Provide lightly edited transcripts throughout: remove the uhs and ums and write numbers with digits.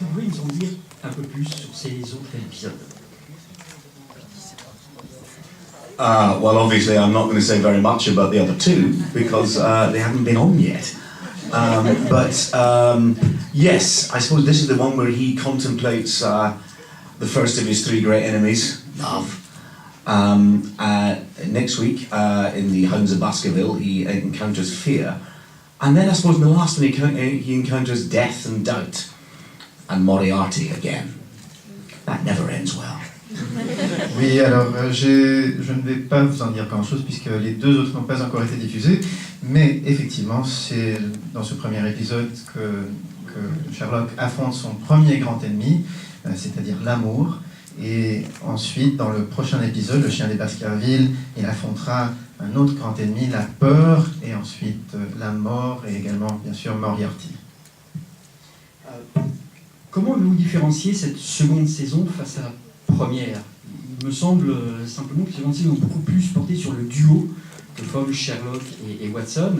que vous pouvez nous en dire un peu plus sur ces autres épisodes? Well, obviously, I'm not going to say very much about the other two because they haven't been on yet. Yes, I suppose this is the one where he contemplates the first of his three great enemies, love. Next week, in the Hounds of Baskerville, he encounters fear. And then I suppose in the last one, he encounters death and doubt. And Moriarty again. That never ends well. Oui, alors je ne vais pas vous en dire grand-chose puisque les deux autres n'ont pas encore été diffusés, mais effectivement, c'est dans ce premier épisode que Sherlock affronte son premier grand ennemi, c'est-à-dire l'amour, et ensuite, dans le prochain épisode, le chien des Baskerville, il affrontera un autre grand ennemi, la peur, et ensuite la mort, et également, bien sûr, Moriarty. Comment vous différenciez cette seconde saison face à la première? Il me semble simplement que les secondes saisons ont beaucoup plus porté sur le duo que forment Sherlock et Watson,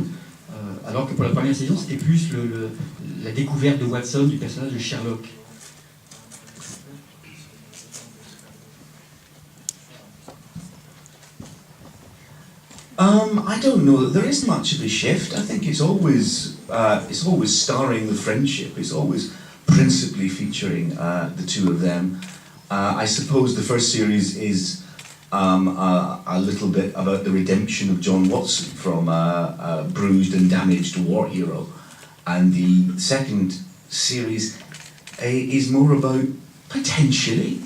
alors que pour la première saison, c'était plus la découverte de Watson, du personnage de Sherlock. I don't know. There isn't much of a shift. I think it's always starring the friendship. It's always principally featuring the two of them. I suppose the first series is a little bit about the redemption of John Watson from a bruised and damaged war hero, and the second series is more about potentially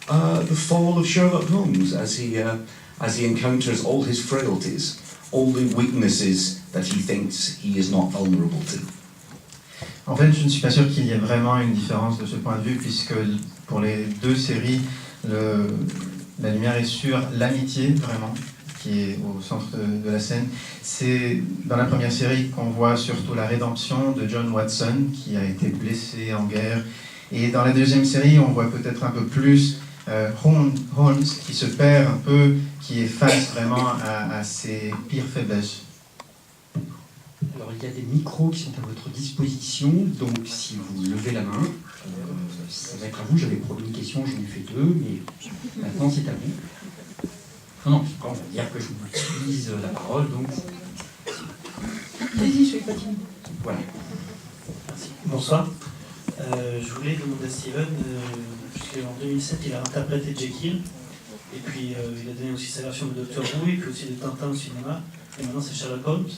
the fall of Sherlock Holmes as he encounters all his frailties, all the weaknesses that he thinks he is not vulnerable to. En fait, je ne suis pas sûr qu'il y ait vraiment une différence de ce point de vue, puisque pour les deux séries, la lumière est sur l'amitié, vraiment, qui est au centre de la scène. C'est dans la première série qu'on voit surtout la rédemption de John Watson, qui a été blessé en guerre. Et dans la deuxième série, on voit peut-être un peu plus Holmes, qui se perd un peu, qui est face vraiment à ses pires faiblesses. Alors il y a des micros qui sont à votre disposition, donc si vous levez la main, ça va être à vous. J'avais promis une question, j'en ai fait deux, mais maintenant c'est à vous. Non, on va dire que je vous utilise la parole, donc... Vas-y, je vais pas timide. Voilà. Merci. Bonsoir. Je voulais demander à Steven, puisqu'en 2007 il a interprété Jekyll, et puis il a donné aussi sa version de Doctor Who, et puis aussi de Tintin au cinéma, et maintenant c'est Sherlock Holmes.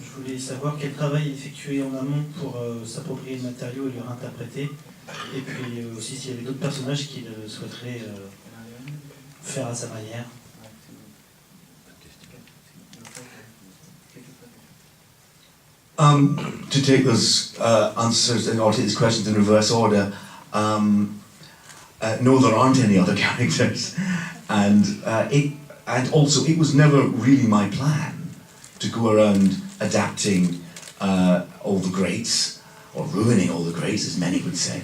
Je voulais savoir quel travail il effectuait en amont pour s'approprier le matériau et le réinterpréter, et puis aussi s'il y avait d'autres personnages qu'il souhaiterait faire à sa manière. To take those answers or take these questions in reverse order, no, there aren't any other characters, and also it was never really my plan to go around adapting all the greats, or ruining all the greats, as many would say.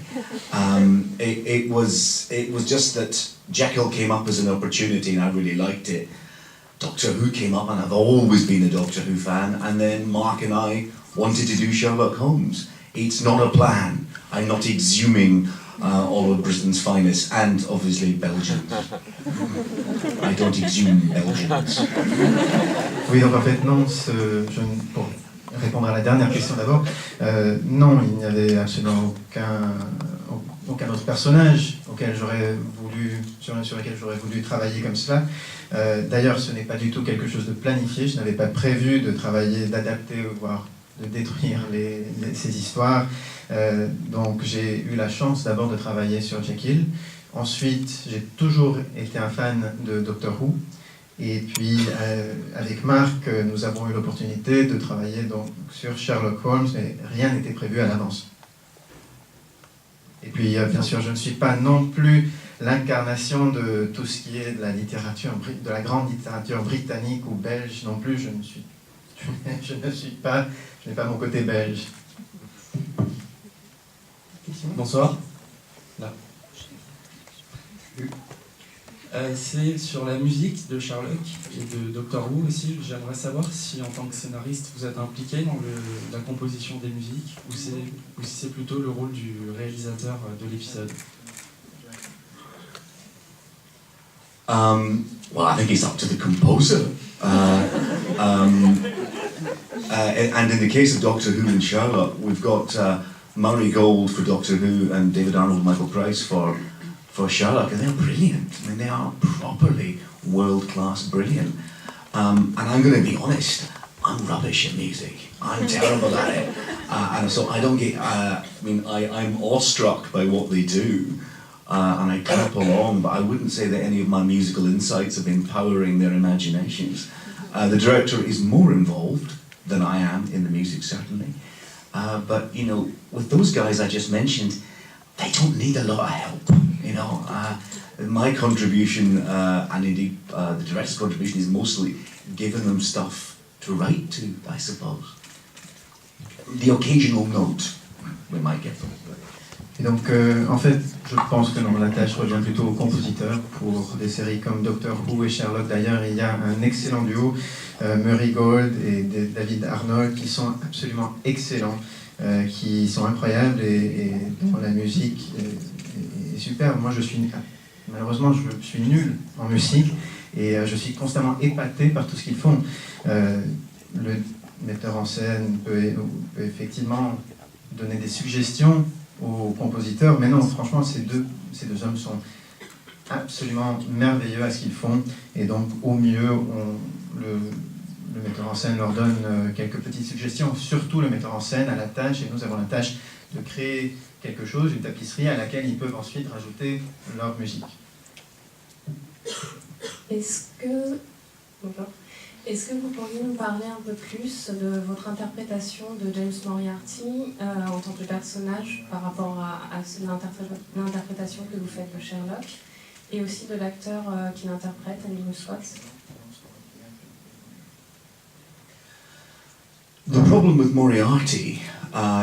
It was just that Jekyll came up as an opportunity, and I really liked it. Doctor Who came up, and I've always been a Doctor Who fan, and then Mark and I wanted to do Sherlock Holmes. It's not a plan. I'm not exhuming all of Britain's finest, and obviously Belgians. I don't exhume Belgians. Oui, donc en fait, non, pour répondre à la dernière question d'abord, non, il n'y avait absolument aucun autre personnage sur lequel j'aurais voulu travailler comme cela. D'ailleurs, ce n'est pas du tout quelque chose de planifié. Je n'avais pas prévu de travailler, d'adapter, voire de détruire ces histoires. Donc j'ai eu la chance d'abord de travailler sur Jekyll. Ensuite, j'ai toujours été un fan de Doctor Who. Et puis, avec Marc, nous avons eu l'opportunité de travailler donc, sur Sherlock Holmes, mais rien n'était prévu à l'avance. Et puis, bien sûr, je ne suis pas non plus l'incarnation de tout ce qui est de la littérature, de la grande littérature britannique ou belge non plus. Je n'ai pas mon côté belge. Bonsoir. Là. C'est sur la musique de Sherlock et de Doctor Who aussi. J'aimerais savoir si, en tant que scénariste, vous êtes impliqué dans la composition des musiques ou si c'est plutôt le rôle du réalisateur de l'épisode. Well, I think it's up to the composer. And in the case of Doctor Who and Sherlock, we've got Murray Gold for Doctor Who and David Arnold and Michael Price for Sherlock, and they're brilliant. I mean, they are properly world-class brilliant. And I'm going to be honest, I'm rubbish at music. I'm terrible at it. And so I don't get, I'm awestruck by what they do. And I clap along, but I wouldn't say that any of my musical insights have been powering their imaginations. The director is more involved than I am in the music, certainly. But, you know, with those guys I just mentioned, they don't need a lot of help, you know. My contribution, and indeed the director's contribution, is mostly giving them stuff to write to, I suppose. The occasional note we might get them. Et donc, en fait, je pense que la tâche revient plutôt aux compositeurs. Pour des séries comme Doctor Who et Sherlock, d'ailleurs, il y a un excellent duo, Murray Gold et David Arnold, qui sont absolument excellents, qui sont incroyables, et dont la musique est superbe. Moi, malheureusement, je suis nul en musique, et je suis constamment épaté par tout ce qu'ils font. Le metteur en scène peut effectivement donner des suggestions aux compositeurs, mais non, franchement, ces deux hommes sont absolument merveilleux à ce qu'ils font, et donc au mieux, le metteur en scène leur donne quelques petites suggestions, surtout le metteur en scène a la tâche, et nous avons la tâche de créer quelque chose, une tapisserie à laquelle ils peuvent ensuite rajouter leur musique. Est-ce que vous pourriez nous parler un peu plus de votre interprétation de James Moriarty en tant que personnage par rapport à l'interprétation que vous faites de Sherlock, et aussi de l'acteur qui l'interprète, Andrew Scott? The problem with Moriarty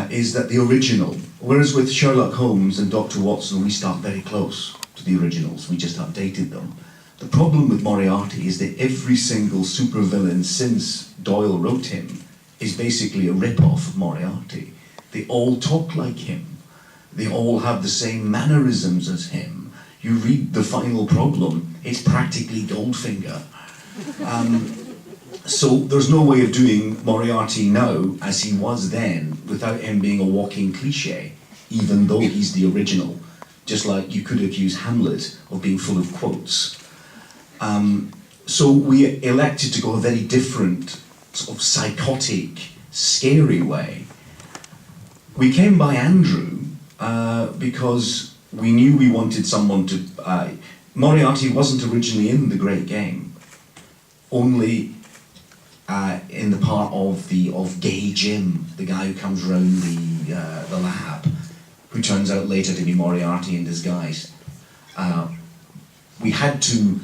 is that the original, whereas with Sherlock Holmes and Dr. Watson we start very close to the originals, we just updated them. The problem with Moriarty is that every single supervillain since Doyle wrote him is basically a rip-off of Moriarty. They all talk like him. They all have the same mannerisms as him. You read The Final Problem, it's practically Goldfinger. So there's no way of doing Moriarty now as he was then without him being a walking cliche, even though he's the original. Just like you could accuse Hamlet of being full of quotes. So we elected to go a very different, sort of psychotic, scary way. We came by Andrew because we knew we wanted someone to... Moriarty wasn't originally in The Great Game, only in the part of Gay Jim, the guy who comes round the lab, who turns out later to be Moriarty in disguise. We had to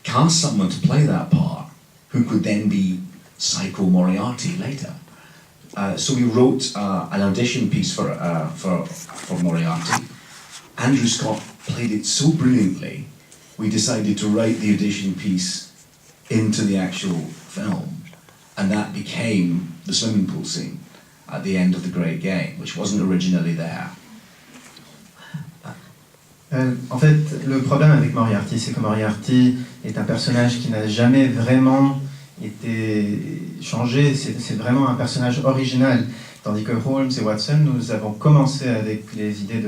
cast someone to play that part, who could then be Psycho Moriarty later. So we wrote an audition piece for Moriarty. Andrew Scott played it so brilliantly, we decided to write the audition piece into the actual film, and that became the swimming pool scene at the end of The Great Game, which wasn't originally there. En fait, le problème avec Moriarty, c'est que Moriarty est un personnage qui n'a jamais vraiment été changé, c'est vraiment un personnage original. Tandis que Holmes et Watson, nous avons commencé avec les idées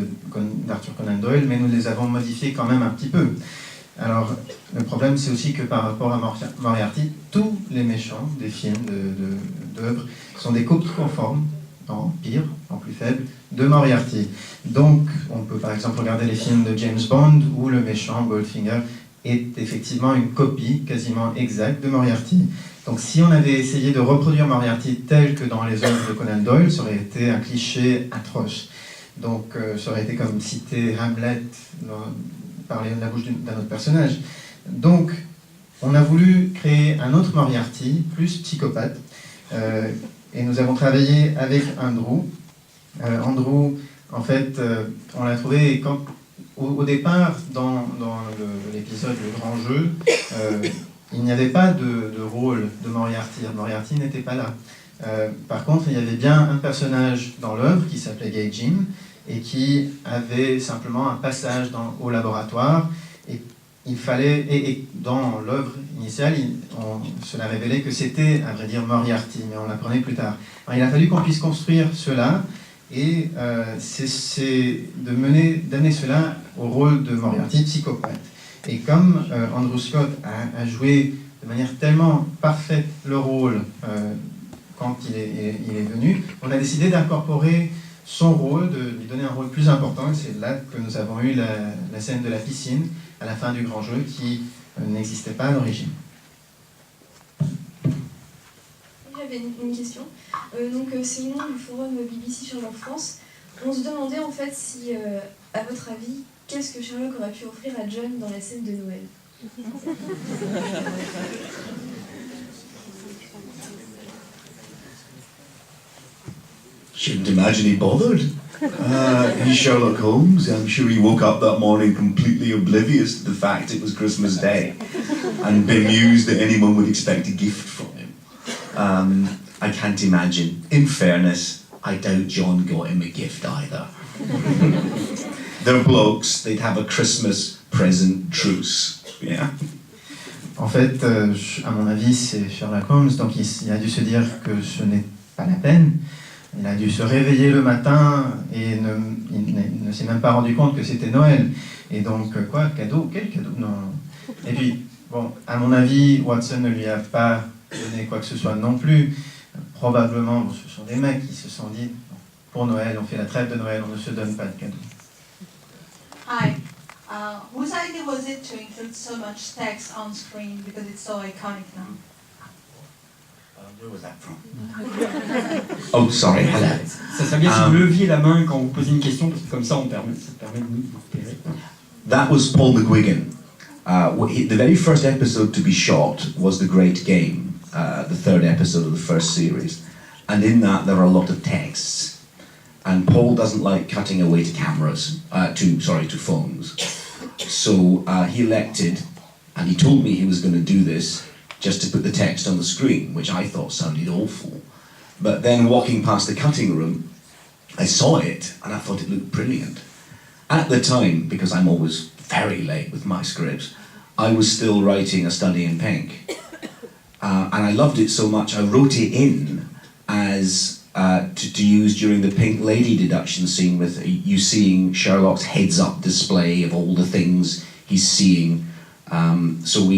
d'Arthur Conan Doyle, mais nous les avons modifiées quand même un petit peu. Alors, le problème, c'est aussi que par rapport à Moriarty, tous les méchants des films, d'œuvres, sont des copies conformes, en pire, en plus faible, de Moriarty. Donc, on peut par exemple regarder les films de James Bond, où le méchant, Goldfinger, est effectivement une copie quasiment exacte de Moriarty. Donc, si on avait essayé de reproduire Moriarty tel que dans les œuvres de Conan Doyle, ça aurait été un cliché atroce. Donc, ça aurait été comme citer Hamlet par la bouche d'un autre personnage. Donc, on a voulu créer un autre Moriarty, plus psychopathe, et nous avons travaillé avec Andrew. Andrew, en fait, on l'a trouvé, et au départ, dans l'épisode Le Grand Jeu, il n'y avait pas de rôle de Moriarty. Moriarty n'était pas là. Par contre, il y avait bien un personnage dans l'œuvre qui s'appelait Gay Jim et qui avait simplement un passage au laboratoire. Et il fallait, et dans l'œuvre initiale, cela révélait que c'était, à vrai dire, Moriarty, mais on l'apprenait plus tard. Alors, il a fallu qu'on puisse construire cela, et c'est d'amener cela au rôle de Moriarty, psychopathe. Et comme Andrew Scott a joué de manière tellement parfaite le rôle quand il est venu, on a décidé d'incorporer son rôle, de lui donner un rôle plus important, et c'est là que nous avons eu la scène de la piscine à la fin du grand jeu qui n'existait pas à l'origine. J'avais une question. Donc Simon du forum BBC Sherlock France. On se demandait en fait si, à votre avis, qu'est-ce que Sherlock aurait pu offrir à John dans la scène de Noël? Shouldn't imagine he bothered. He's Sherlock Holmes. I'm sure he woke up that morning completely oblivious to the fact it was Christmas Day and bemused that anyone would expect a gift from him. I can't imagine. In fairness, I doubt John got him a gift either. They're blokes, they'd have a Christmas present truce. Yeah. En fait, à mon avis, c'est Sherlock Holmes, donc il a dû se dire que ce n'est pas la peine. Il a dû se réveiller le matin et il ne s'est même pas rendu compte que c'était Noël. Et donc, cadeau? Quel cadeau? Non. Et puis, bon, à mon avis, Watson ne lui a pas donné quoi que ce soit non plus. Probablement, ce sont des mecs qui se sont dit, pour Noël, on fait la trêve de Noël, on ne se donne pas de cadeaux. Hi. Whose idea was it to include so much text on screen because it's so iconic now? Where was that from? Oh, sorry, hello. Ça serait bien si vous leviez la main quand vous posez une question, parce que comme ça, ça permet de nous repérer. That was Paul McGuigan. The very first episode to be shot was The Great Game, the third episode of the first series. And in that, there are a lot of texts. And Paul doesn't like cutting away to cameras, to phones. So he elected, and he told me he was going to do this, just to put the text on the screen, which I thought sounded awful. But then walking past the cutting room, I saw it, and I thought it looked brilliant. At the time, because I'm always very late with my scripts, I was still writing A Study in Pink. And I loved it so much, I wrote it in as to use during the Pink Lady deduction scene with you seeing Sherlock's heads-up display of all the things he's seeing. So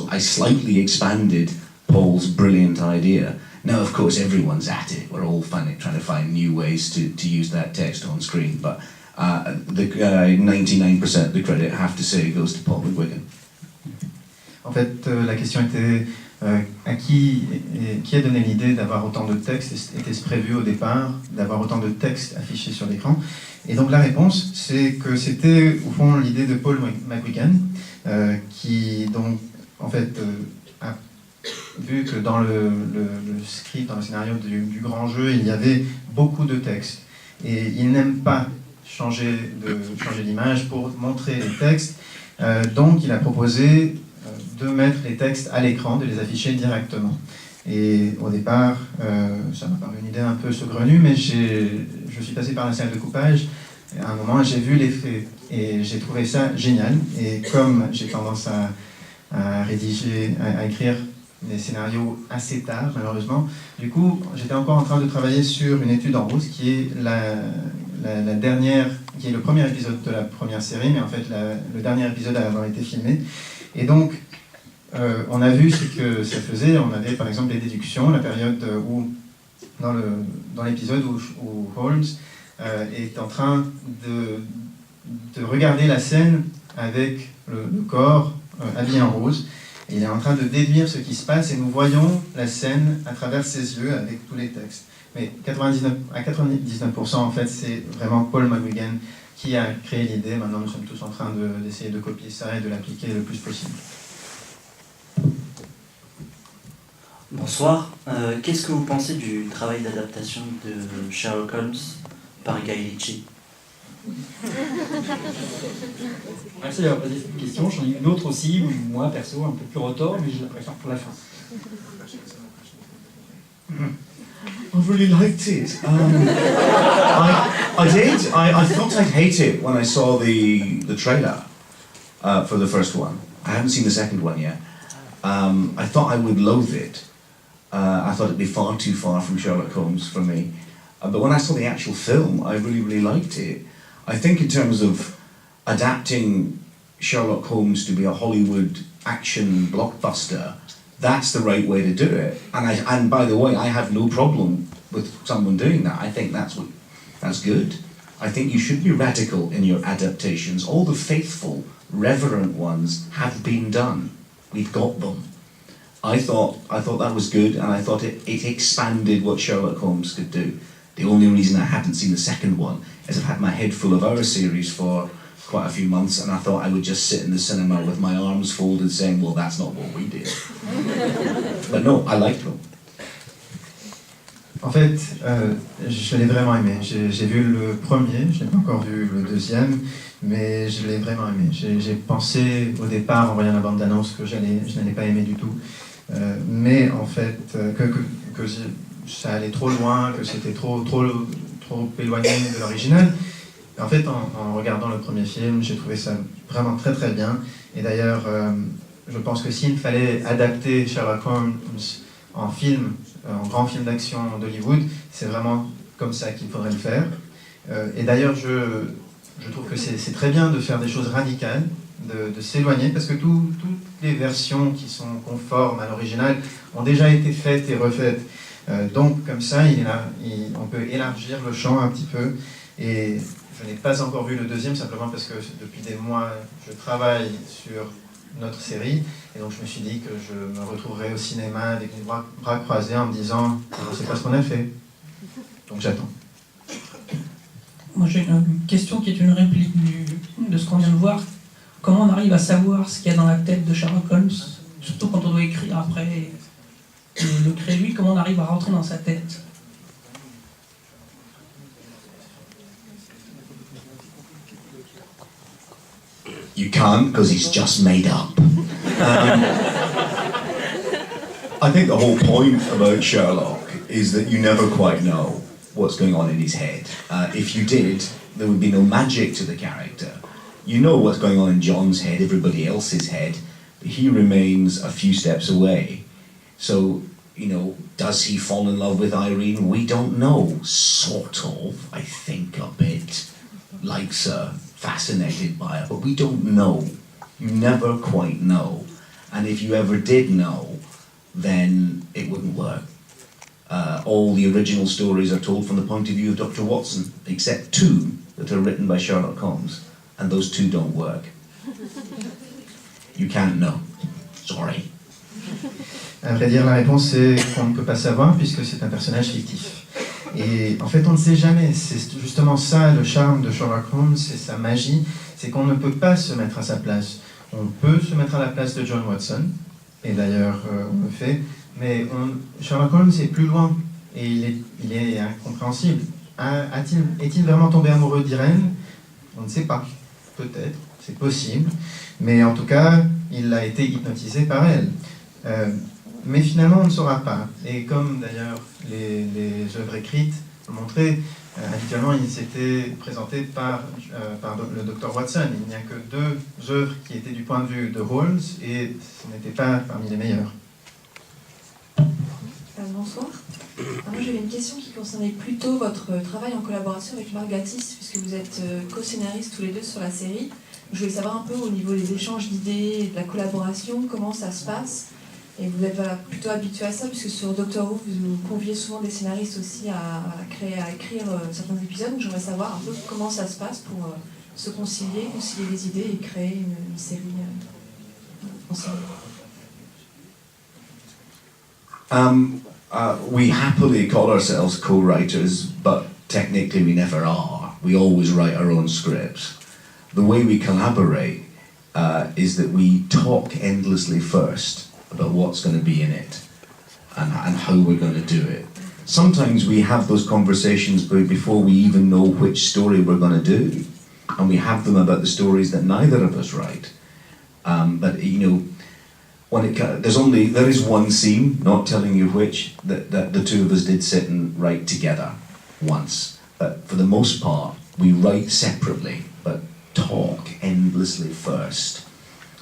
I slightly expanded Paul's brilliant idea. Now, of course, everyone's at it. We're all trying to find new ways to use that text on screen. But 99% of the credit, I have to say, goes to Paul McGuigan. En fait, la question était à qui a donné l'idée d'avoir autant de textes? Était-ce prévu au départ d'avoir autant de textes affichés sur l'écran? Et donc la réponse, c'est que c'était au fond l'idée de Paul McGuigan, qui donc en fait a vu que dans le script, dans le scénario du grand jeu, il y avait beaucoup de textes. Et il n'aime pas changer l'image pour montrer les textes. Donc il a proposé de mettre les textes à l'écran, de les afficher directement. Et au départ, ça m'a paru une idée un peu saugrenue, mais je suis passé par la salle de coupage. Et à un moment, j'ai vu l'effet et j'ai trouvé ça génial. Et comme j'ai tendance à écrire des scénarios assez tard, malheureusement, du coup, j'étais encore en train de travailler sur une étude en rose qui est la dernière, qui est le premier épisode de la première série, mais en fait, le dernier épisode a avoir été filmé. Et donc, on a vu ce que ça faisait. On avait par exemple les déductions, la période où, dans l'épisode où Holmes est en train de regarder la scène avec le corps habillé en rose. Et il est en train de déduire ce qui se passe et nous voyons la scène à travers ses yeux avec tous les textes. Mais à 99%, en fait, c'est vraiment Paul McGuigan qui a créé l'idée. Maintenant, nous sommes tous en train d'essayer de copier ça et de l'appliquer le plus possible. Bonsoir. Qu'est-ce que vous pensez du travail d'adaptation de Sherlock Holmes par Guy Ritchie? Merci d'avoir posé cette question. J'en ai une autre aussi, moi perso, un peu plus retors, mais je la préfère pour la fin. I really liked it. I did. I thought I'd hate it when I saw the trailer for the first one. I haven't seen the second one yet. I thought I would loathe it. I thought it'd be far too far from Sherlock Holmes for me. But when I saw the actual film, I really, really liked it. I think in terms of adapting Sherlock Holmes to be a Hollywood action blockbuster, that's the right way to do it. And by the way, I have no problem with someone doing that. I think that's good. I think you should be radical in your adaptations. All the faithful, reverent ones have been done. We've got them. I thought that was good, and I thought it expanded what Sherlock Holmes could do. The only reason I haven't seen the second one is I've had my head full of our series for quite a few months, and I thought I would just sit in the cinema with my arms folded saying, well, that's not what we did. But no, I liked them. En fait, je l'ai vraiment aimé. J'ai vu le premier, je n'ai pas encore vu le deuxième, mais je l'ai vraiment aimé. J'ai pensé au départ, en voyant la bande-annonce, que je n'allais pas aimer du tout. Mais en fait, que ça allait trop loin, que c'était trop éloigné de l'original. En fait, en regardant le premier film, j'ai trouvé ça vraiment très très bien. Et d'ailleurs, je pense que s'il fallait adapter Sherlock Holmes en film, en grand film d'action d'Hollywood, c'est vraiment comme ça qu'il faudrait le faire. Et d'ailleurs, je trouve que c'est très bien de faire des choses radicales, de s'éloigner, parce que toutes les versions qui sont conformes à l'original ont déjà été faites et refaites. Donc, comme ça, on peut élargir le champ un petit peu. Et je n'ai pas encore vu le deuxième, simplement parce que depuis des mois, je travaille sur notre série. Et donc, je me suis dit que je me retrouverai au cinéma avec les bras croisés en me disant « on ne sait pas ce qu'on a fait ». Donc, j'attends. Moi, j'ai une question qui est une réplique de ce qu'on vient de voir. Comment on arrive à savoir ce qu'il y a dans la tête de Sherlock Holmes, surtout quand on doit écrire après et le créer lui, comment on arrive à rentrer dans sa tête? You can't, because it's just made up. I think the whole point about Sherlock is that you never quite know what's going on in his head. If you did, there would be no magic to the character. You know what's going on in John's head, everybody else's head, but he remains a few steps away. So, does he fall in love with Irene? We don't know. Sort of, I think, a bit. Likes her, fascinated by her, but we don't know. You never quite know. And if you ever did know, then it wouldn't work. All the original stories are told from the point of view of Dr. Watson, except 2 that are written by Sherlock Holmes, and those 2 don't work. You can't know. Sorry. À vrai dire, la réponse c'est qu'on ne peut pas savoir puisque c'est un personnage fictif. Et en fait, on ne sait jamais. C'est justement ça le charme de Sherlock Holmes, c'est sa magie, c'est qu'on ne peut pas se mettre à sa place. On peut se mettre à la place de John Watson, et d'ailleurs on le fait, mais Sherlock Holmes est plus loin, et il est incompréhensible. Est-il vraiment tombé amoureux d'Irène? On ne sait pas. Peut-être, c'est possible, mais en tout cas, il a été hypnotisé par elle. Mais finalement, on ne saura pas. Et comme d'ailleurs les œuvres écrites l'ont montré, habituellement, ils étaient présentés par le Dr. Watson. Il n'y a que 2 œuvres qui étaient du point de vue de Holmes, et ce n'était pas parmi les meilleures. Bonsoir. Moi, j'avais une question qui concernait plutôt votre travail en collaboration avec Mark Gatiss, puisque vous êtes co-scénaristes tous les 2 sur la série. Je voulais savoir un peu au niveau des échanges d'idées et de la collaboration, comment ça se passe. Et vous êtes plutôt habitué à ça, puisque sur Doctor Who, vous conviez souvent des scénaristes aussi à écrire certains épisodes. Donc j'aimerais savoir un peu comment ça se passe pour se concilier les idées et créer une série ensemble. We happily call ourselves co-writers, but technically we never are. We always write our own scripts. The way we collaborate is that we talk endlessly first about what's going to be in it and how we're going to do it. Sometimes we have those conversations before we even know which story we're going to do. and we have them about the stories that neither of us write. But you know, there is one scene, not telling you which, that the two of us did sit and write together once. But for the most part, we write separately, but talk endlessly first.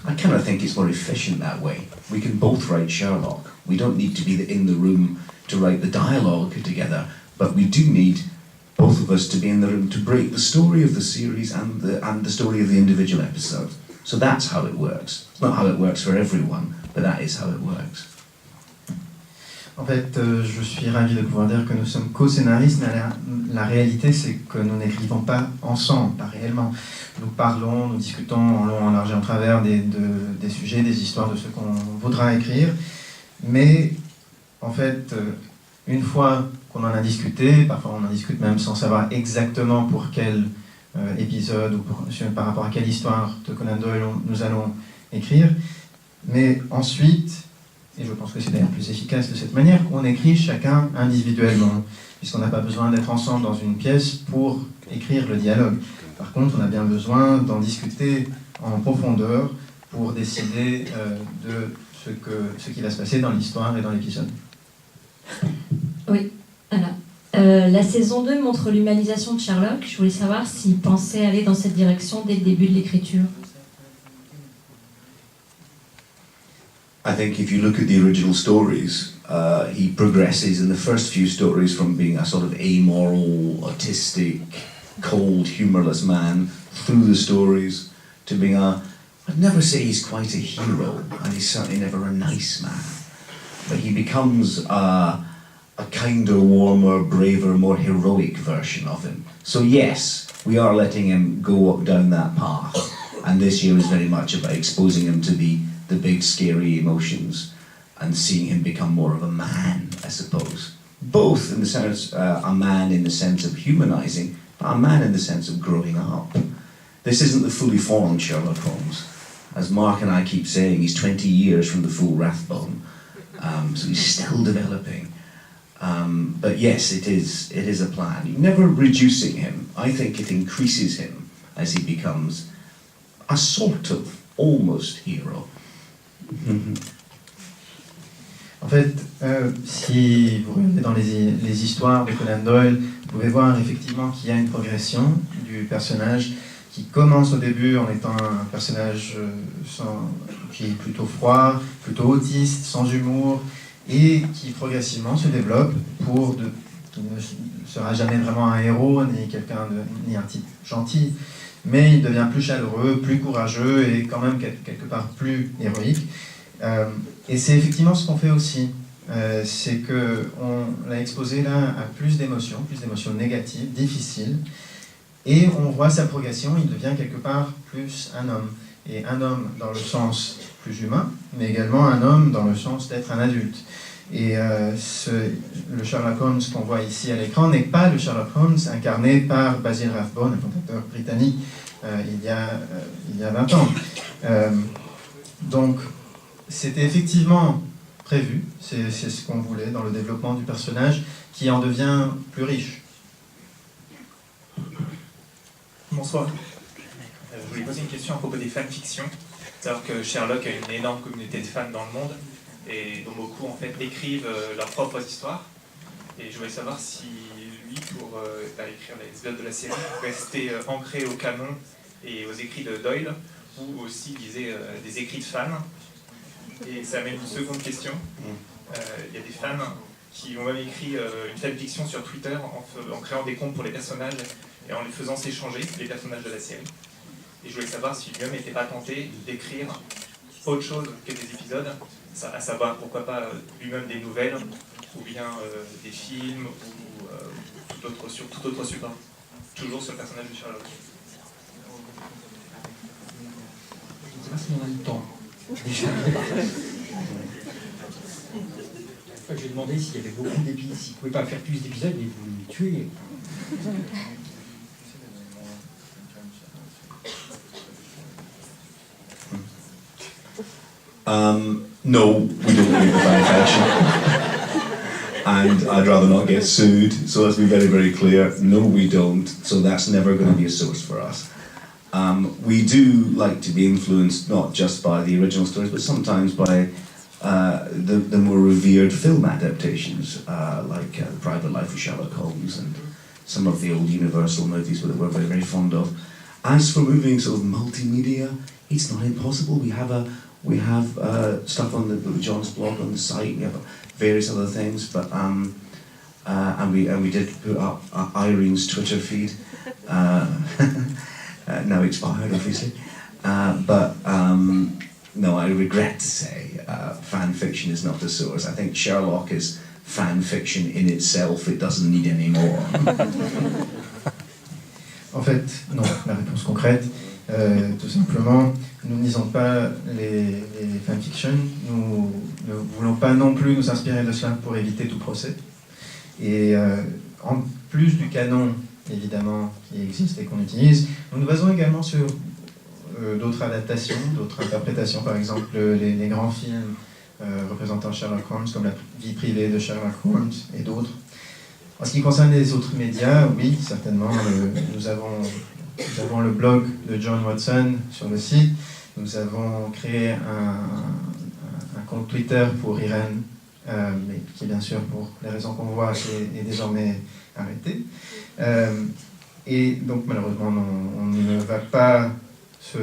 I kind of think it's more efficient that way. We can both write Sherlock. We don't need to be in the room to write the dialogue together, but we do need both of us to be in the room to break the story of the series and the story of the individual episode. So that's how it works. It's not how it works for everyone, but that is how it works. En fait, je suis ravi de pouvoir dire que nous sommes co-scénaristes, mais la réalité, c'est que nous n'écrivons pas ensemble, pas réellement. Nous parlons, nous discutons en long, en large et en travers des sujets, des histoires, de ce qu'on voudra écrire. Mais, en fait, une fois qu'on en a discuté, parfois on en discute même sans savoir exactement pour quel épisode ou par rapport à quelle histoire de Conan Doyle nous allons écrire. Mais ensuite, et je pense que c'est d'ailleurs plus efficace de cette manière, on écrit chacun individuellement, puisqu'on n'a pas besoin d'être ensemble dans une pièce pour écrire le dialogue. Par contre, on a bien besoin d'en discuter en profondeur pour décider de ce qui va se passer dans l'histoire et dans l'épisode. Oui, voilà. La saison 2 montre l'humanisation de Sherlock. Je voulais savoir s'il pensait aller dans cette direction dès le début de l'écriture. I think if you look at the original stories, he progresses in the first few stories from being a sort of amoral, autistic, cold, humourless man through the stories to being I'd never say he's quite a hero, and he's certainly never a nice man, but he becomes a kinder, warmer, braver, more heroic version of him. So yes, we are letting him go up down that path, and this year is very much about exposing him to the big scary emotions and seeing him become more of a man, I suppose. Both in the sense, a man in the sense of humanizing, but a man in the sense of growing up. This isn't the fully formed Sherlock Holmes. As Mark and I keep saying, he's 20 years from the full Rathbone, so he's still developing. But yes, it is a plan. Never reducing him. I think it increases him as he becomes a sort of almost hero. En fait, si vous regardez dans les histoires de Conan Doyle, vous pouvez voir effectivement qu'il y a une progression du personnage qui commence au début en étant un personnage qui est plutôt froid, plutôt autiste, sans humour, et qui progressivement se développe qui ne sera jamais vraiment un héros, ni un type gentil, mais il devient plus chaleureux, plus courageux et quand même quelque part plus héroïque. Et c'est effectivement ce qu'on fait aussi. C'est qu'on l'a exposé là à plus d'émotions négatives, difficiles, et on voit sa progression, il devient quelque part plus un homme. Et un homme dans le sens plus humain, mais également un homme dans le sens d'être un adulte. Et le Sherlock Holmes qu'on voit ici à l'écran n'est pas le Sherlock Holmes incarné par Basil Rathbone, un fondateur britannique, il y a 20 ans. Donc, c'était effectivement prévu, c'est ce qu'on voulait dans le développement du personnage, qui en devient plus riche. Bonsoir. Je voulais poser une question à propos des fanfictions. C'est-à-dire que Sherlock a une énorme communauté de fans dans le monde, et dont beaucoup en fait écrivent leurs propres histoires. Et je voulais savoir si lui, pour écrire les épisodes de la série, restait ancré au canon et aux écrits de Doyle, ou aussi lisait des écrits de fans. Et ça amène une seconde question. Il y a des fans qui ont même écrit une fanfiction sur Twitter en créant des comptes pour les personnages et en les faisant s'échanger, les personnages de la série. Et je voulais savoir si lui-même n'était pas tenté d'écrire autre chose que des épisodes, à savoir pourquoi pas lui-même des nouvelles, ou bien des films, ou sur tout autre support, toujours sur le personnage de Sherlock. Je ne sais pas si on a le temps. J'ai demandé s'il y avait beaucoup d'épisodes, s'il ne pouvait pas faire plus d'épisodes, mais vous me tuez. No, we don't believe in fan fiction. And I'd rather not get sued, so let's be very, very clear. No, we don't, so that's never going to be a source for us. we do like to be influenced not just by the original stories, but sometimes by the more revered film adaptations, like The Private Life of Sherlock Holmes and some of the old Universal movies that we're very, very fond of. As for moving sort of multimedia, it's not impossible. We have stuff on John's blog on the site. We have various other things, but and we did put up Irene's Twitter feed. Now expired, obviously. No, I regret to say, fan fiction is not the source. I think Sherlock is fan fiction in itself. It doesn't need any more. En fait, non, la réponse concrète, tout simplement, nous ne lisons pas les fanfictions, nous ne voulons pas non plus nous inspirer de cela pour éviter tout procès. Et en plus du canon, évidemment, qui existe et qu'on utilise, nous nous basons également sur d'autres adaptations, d'autres interprétations, par exemple les grands films représentant Sherlock Holmes, comme la vie privée de Sherlock Holmes et d'autres. En ce qui concerne les autres médias, oui, certainement, nous avons le blog de John Watson sur le site, nous avons créé un compte Twitter pour Irène, mais qui, bien sûr, pour les raisons qu'on voit, est désormais arrêté. Et donc, malheureusement, on ne va pas se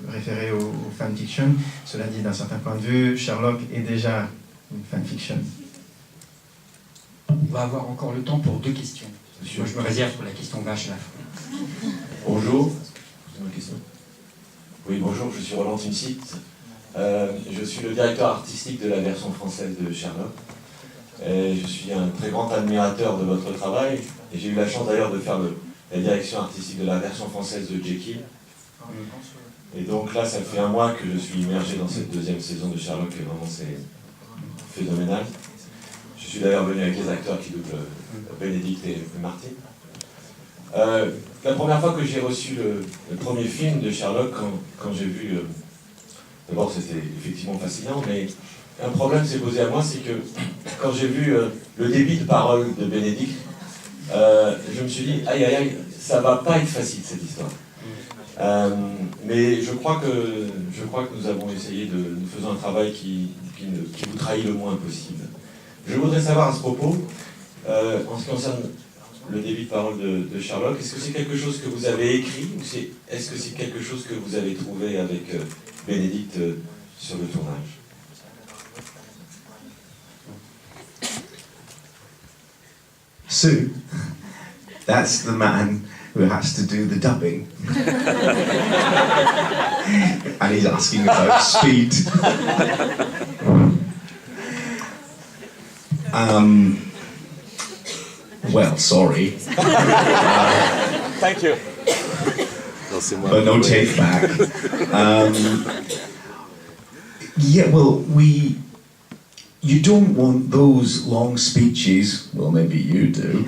référer aux fanfictions. Cela dit, d'un certain point de vue, Sherlock est déjà une fanfiction. On va avoir encore le temps pour 2 questions. Moi, je me réserve pour la question vache à la fin. Bonjour. C'est ma question. Oui, bonjour, je suis Roland Timsit. Je suis le directeur artistique de la version française de Sherlock. Et je suis un très grand admirateur de votre travail. Et j'ai eu la chance d'ailleurs de faire la direction artistique de la version française de Jekyll. Et donc là, ça fait un mois que je suis immergé dans cette 2e saison de Sherlock, et vraiment c'est phénoménal. Je suis d'ailleurs venu avec les acteurs qui doublent Bénédicte et Martine. La première fois que j'ai reçu le premier film de Sherlock, quand j'ai vu... D'abord, c'était effectivement fascinant, mais un problème s'est posé à moi, c'est que quand j'ai vu le débit de parole de Bénédicte, je me suis dit, aïe aïe aïe, ça va pas être facile cette histoire. Mais je crois que nous avons essayé nous faisons un travail qui vous trahit le moins possible. Je voudrais savoir à ce propos, en ce qui concerne le débit de parole de Sherlock, est-ce que c'est quelque chose que vous avez écrit ou est-ce que c'est quelque chose que vous avez trouvé avec Bénédicte sur le tournage? Sue, that's the man who has to do the dubbing. And he's asking about speed. Well, sorry. Thank you. But no take back. Yeah, well, you don't want those long speeches, well, maybe you do,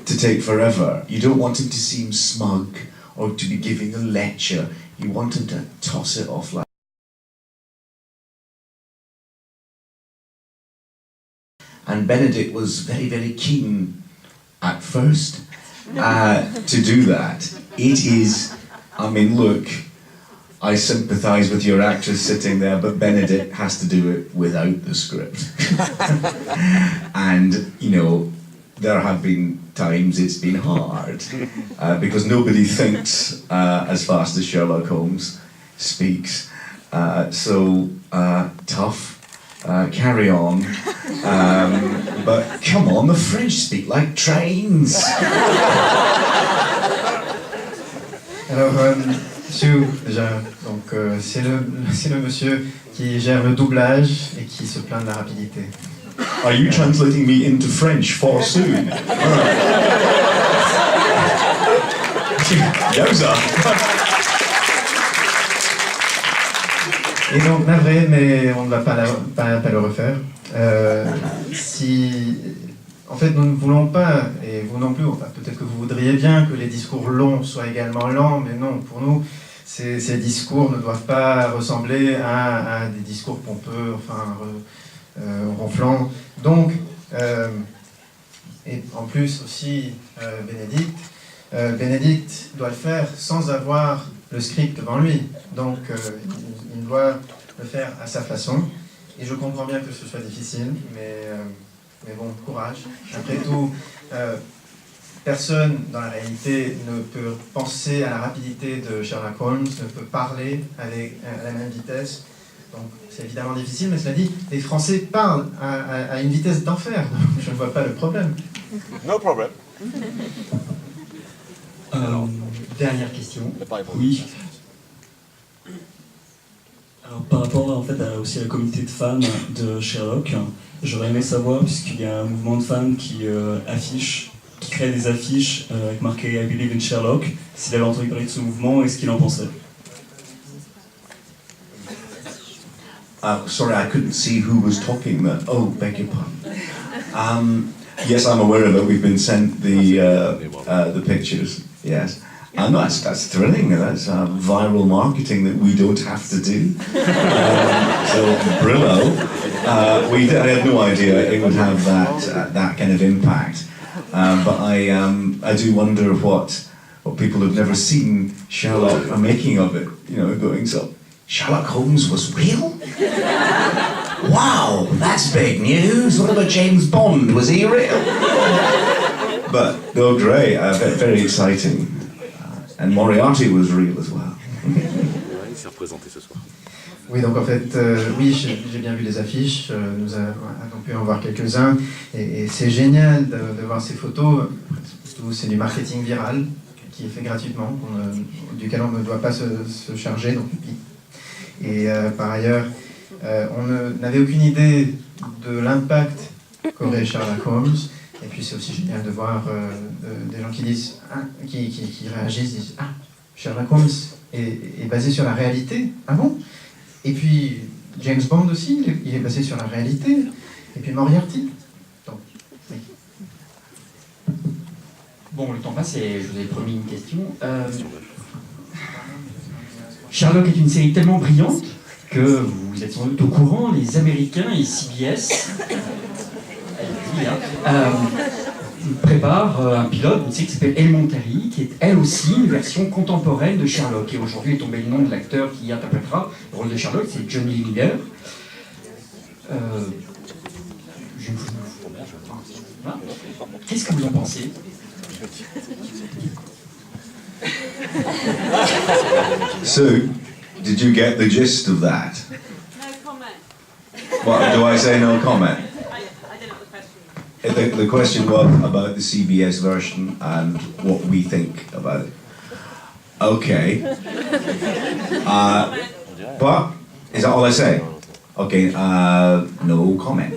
to take forever. You don't want him to seem smug or to be giving a lecture. You want him to toss it off like... And Benedict was very, very keen at first to do that. It is, I mean, look, I sympathise with your actress sitting there, but Benedict has to do it without the script. And, you know, there have been times it's been hard, because nobody thinks as fast as Sherlock Holmes speaks. So, tough, carry on. But come on, the French speak like trains. Alors, Sue, déjà, donc c'est le monsieur qui gère le doublage et qui se plaint de la rapidité. Are you translating me into French for Sue? Yowza! Et donc, navré, mais on ne va pas le refaire. En fait, nous ne voulons pas, et vous non plus, enfin, peut-être que vous voudriez bien que les discours longs soient également lents, mais non, pour nous, ces discours ne doivent pas ressembler à des discours pompeux, enfin, ronflants. Donc, et en plus aussi, Bénédicte, Bénédicte doit le faire sans avoir le script devant lui. Donc, il doit le faire à sa façon. Et je comprends bien que ce soit difficile, mais bon, courage. Après tout, personne dans la réalité ne peut penser à la rapidité de Sherlock Holmes, ne peut parler à la même vitesse. Donc c'est évidemment difficile, mais cela dit, les Français parlent à une vitesse d'enfer, donc je ne vois pas le problème. No problem. Dernière question. Oui. Alors, par rapport en fait, aussi à la communauté de fans de Sherlock, j'aurais aimé savoir, puisqu'il y a un mouvement de fans qui crée des affiches avec marqué I Believe in Sherlock, s'il avait entendu parler de ce mouvement et ce qu'il en pensait. Sorry, I couldn't see who was talking there. Oh, beg your pardon. Yes, I'm aware of it. We've been sent the pictures. Yes, and that's thrilling. That's viral marketing that we don't have to do. So Brillo, I had no idea it would have that kind of impact. But I do wonder what people who've never seen Sherlock are making of it. You know, going so. Sherlock Holmes was real? Wow, that's big news. What about James Bond? Was he real? But, no, great, very exciting. And Moriarty was real as well. Il s'est représenté ce soir. Oui, donc en fait, oui, j'ai bien vu les affiches, nous avons pu en voir quelques-uns, et c'est génial de voir ces photos. C'est du marketing viral qui est fait gratuitement, duquel on ne doit pas se charger. Donc, et par ailleurs, on n'avait aucune idée de l'impact qu'aurait Sherlock Holmes. Et puis c'est aussi génial de voir des gens qui disent, qui réagissent, disent ah, Sherlock Holmes est basé sur la réalité. Ah bon? Et puis James Bond aussi, il est basé sur la réalité. Et puis Moriarty. Donc, oui. Bon, le temps passe et je vous avais promis une question. Sherlock est une série tellement brillante que vous êtes sans doute au courant, les Américains et CBS préparent un pilote d'une série qui s'appelle Elementary, qui est elle aussi une version contemporaine de Sherlock. Et aujourd'hui est tombé le nom de l'acteur qui interprétera le rôle de Sherlock, c'est Johnny Miller. Qu'est-ce que vous en pensez? So, did you get the gist of that? No comment. What, do I say no comment? I don't know the question. The question was about the CBS version and what we think about it. Okay. But, is that all I say? Okay, no comment.